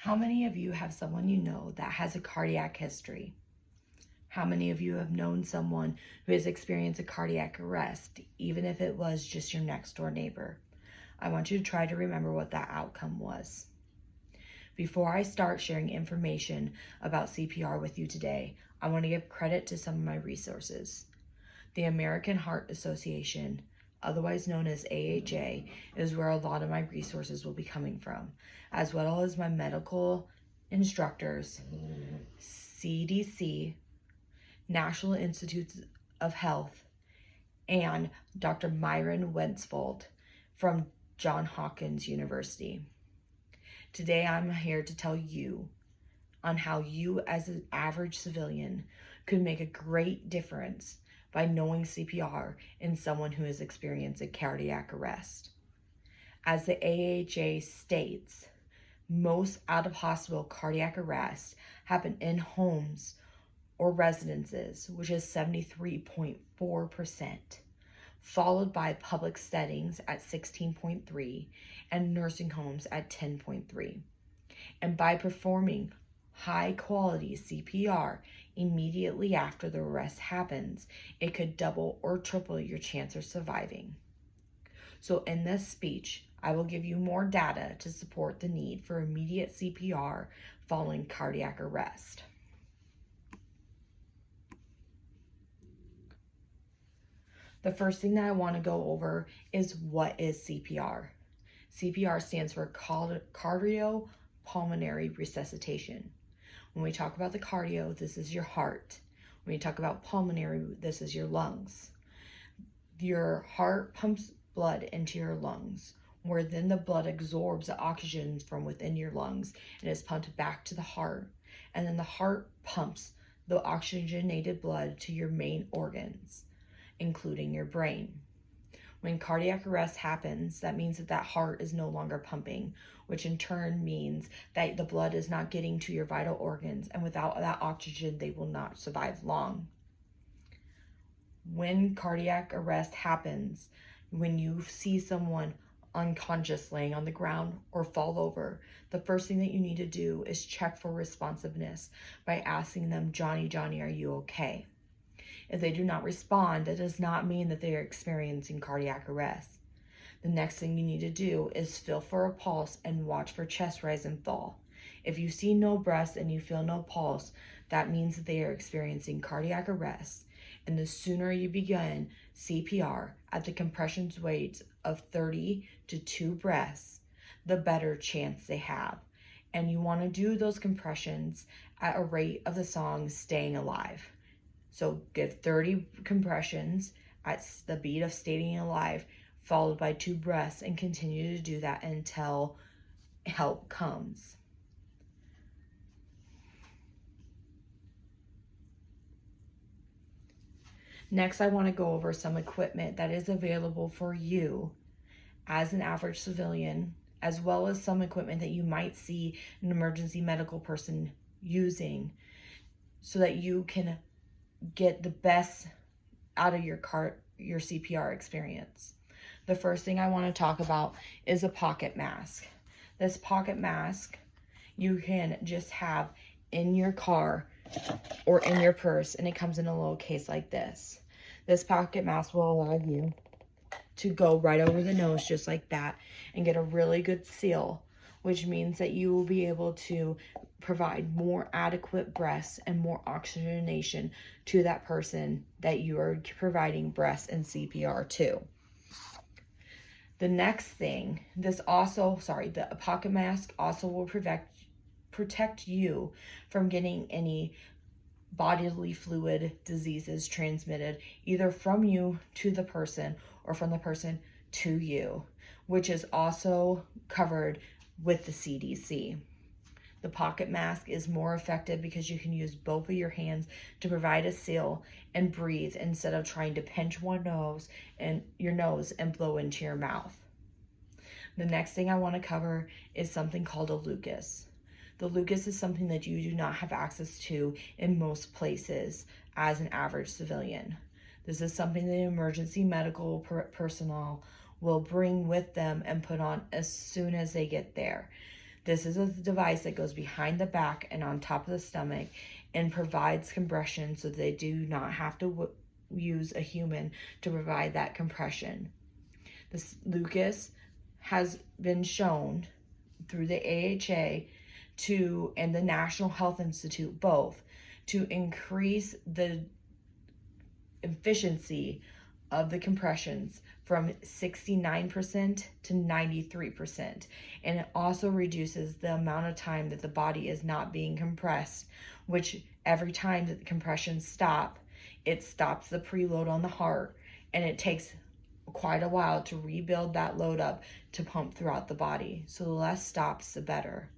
How many of you have someone you know that has a cardiac history? How many of you have known someone who has experienced a cardiac arrest, even if it was just your next door neighbor? I want you to try to remember what that outcome was. Before I start sharing information about CPR with you today, I want to give credit to some of my resources. The American Heart Association, otherwise known as AHA, is where a lot of my resources will be coming from, as well as my medical instructors, CDC, National Institutes of Health, and Dr. Myron Wensfold from Johns Hopkins University. Today I'm here to tell you on how you as an average civilian could make a great difference by knowing CPR in someone who has experienced a cardiac arrest. As the AHA states, most out-of-hospital cardiac arrests happen in homes or residences, which is 73.4%, followed by public settings at 16.3% and nursing homes at 10.3%. And by performing high-quality CPR immediately after the arrest happens, it could double or triple your chance of surviving. So in this speech, I will give you more data to support the need for immediate CPR following cardiac arrest. The first thing that I want to go over is what is CPR. CPR stands for cardiopulmonary resuscitation. When we talk about the cardio, this is your heart. When we talk about pulmonary, this is your lungs. Your heart pumps blood into your lungs, where then the blood absorbs the oxygen from within your lungs and is pumped back to the heart. And then the heart pumps the oxygenated blood to your main organs, including your brain. When cardiac arrest happens, that means that heart is no longer pumping, which in turn means that the blood is not getting to your vital organs, and without that oxygen, they will not survive long. When cardiac arrest happens, when you see someone unconscious laying on the ground or fall over, the first thing that you need to do is check for responsiveness by asking them, Johnny, Johnny, are you okay? If they do not respond, that does not mean that they are experiencing cardiac arrest. The next thing you need to do is feel for a pulse and watch for chest rise and fall. If you see no breath and you feel no pulse, that means that they are experiencing cardiac arrest. And the sooner you begin CPR at the compression weights of 30 to 2 breaths, the better chance they have. And you want to do those compressions at a rate of the song Staying Alive. So give 30 compressions at the beat of Staying Alive, followed by 2 breaths, and continue to do that until help comes. Next, I want to go over some equipment that is available for you as an average civilian, as well as some equipment that you might see an emergency medical person using, so that you can get the best out of your CPR experience. The first thing I want to talk about is a pocket mask. This pocket mask you can just have in your car or in your purse, and it comes in a little case like this. This pocket mask will allow you to go right over the nose just like that and get a really good seal, which means that you will be able to provide more adequate breaths and more oxygenation to that person that you are providing breaths and CPR to. The next thing, the pocket mask also will protect you from getting any bodily fluid diseases transmitted either from you to the person or from the person to you, which is also covered with the CDC. The pocket mask is more effective because you can use both of your hands to provide a seal and breathe instead of trying to pinch your nose and blow into your mouth. The next thing I want to cover is something called a LUCAS. The LUCAS is something that you do not have access to in most places as an average civilian. This is something that emergency medical personnel will bring with them and put on as soon as they get there. This is a device that goes behind the back and on top of the stomach and provides compression so they do not have to use a human to provide that compression. This LUCAS has been shown through the AHA and the National Health Institute both to increase the efficiency of the compressions from 69% to 93%. And it also reduces the amount of time that the body is not being compressed, which every time that the compressions stop, it stops the preload on the heart, and it takes quite a while to rebuild that load up to pump throughout the body. So the less stops, the better.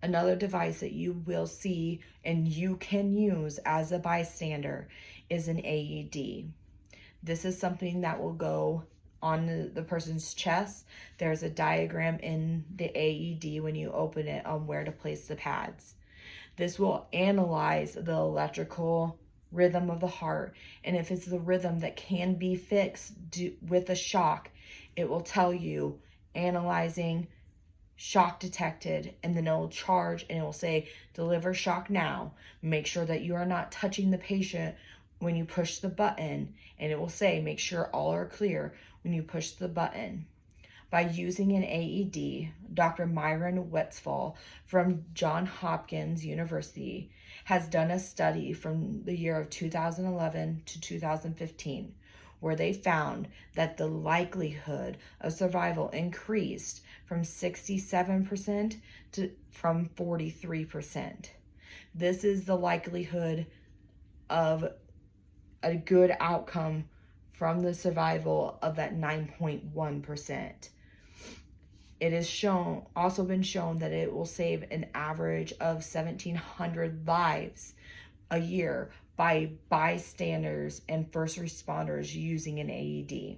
Another device that you will see and you can use as a bystander is an AED. This is something that will go on the person's chest. There's a diagram in the AED when you open it on where to place the pads. This will analyze the electrical rhythm of the heart, and if it's the rhythm that can be fixed with a shock, it will tell you analyzing, shock detected, and then it will charge and it will say deliver shock now. Make sure that you are not touching the patient when you push the button, and it will say make sure all are clear when you push the button. By using an AED, Dr. Myron Westphal from Johns Hopkins University has done a study from the year of 2011 to 2015, where they found that the likelihood of survival increased from 67% from 43%. This is the likelihood of a good outcome from the survival of that 9.1%. It is also been shown that it will save an average of 1,700 lives a year by bystanders and first responders using an AED.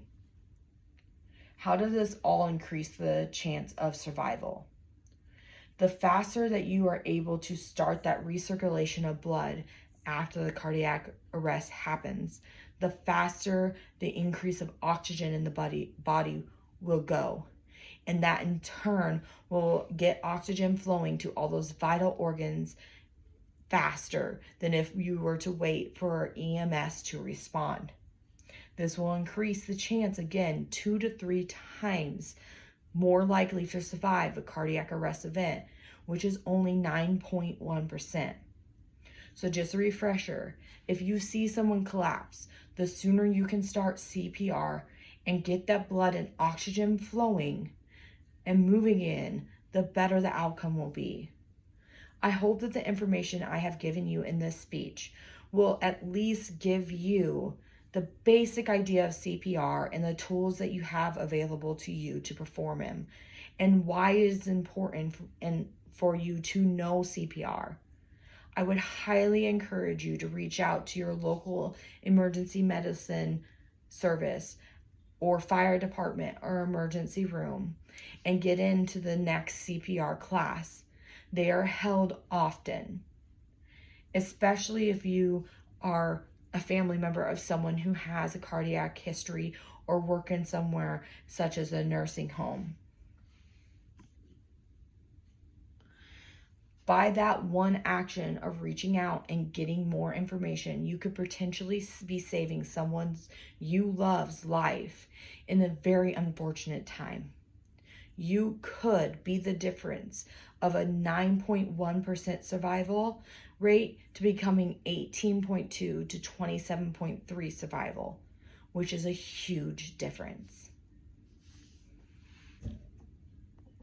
How does this all increase the chance of survival? The faster that you are able to start that recirculation of blood after the cardiac arrest happens, the faster the increase of oxygen in the body will go. And that in turn will get oxygen flowing to all those vital organs faster than if you were to wait for EMS to respond. This will increase the chance, again, 2 to 3 times more likely to survive a cardiac arrest event, which is only 9.1%. So just a refresher, if you see someone collapse, the sooner you can start CPR and get that blood and oxygen flowing and moving in, the better the outcome will be. I hope that the information I have given you in this speech will at least give you the basic idea of CPR and the tools that you have available to you to perform them, and why it is important for you to know CPR. I would highly encourage you to reach out to your local emergency medicine service or fire department or emergency room and get into the next CPR class. They are held often, especially if you are a family member of someone who has a cardiac history or working somewhere such as a nursing home. By that one action of reaching out and getting more information, you could potentially be saving someone you love's life in a very unfortunate time. You could be the difference of a 9.1% survival rate to becoming 18.2 to 27.3 survival, which is a huge difference.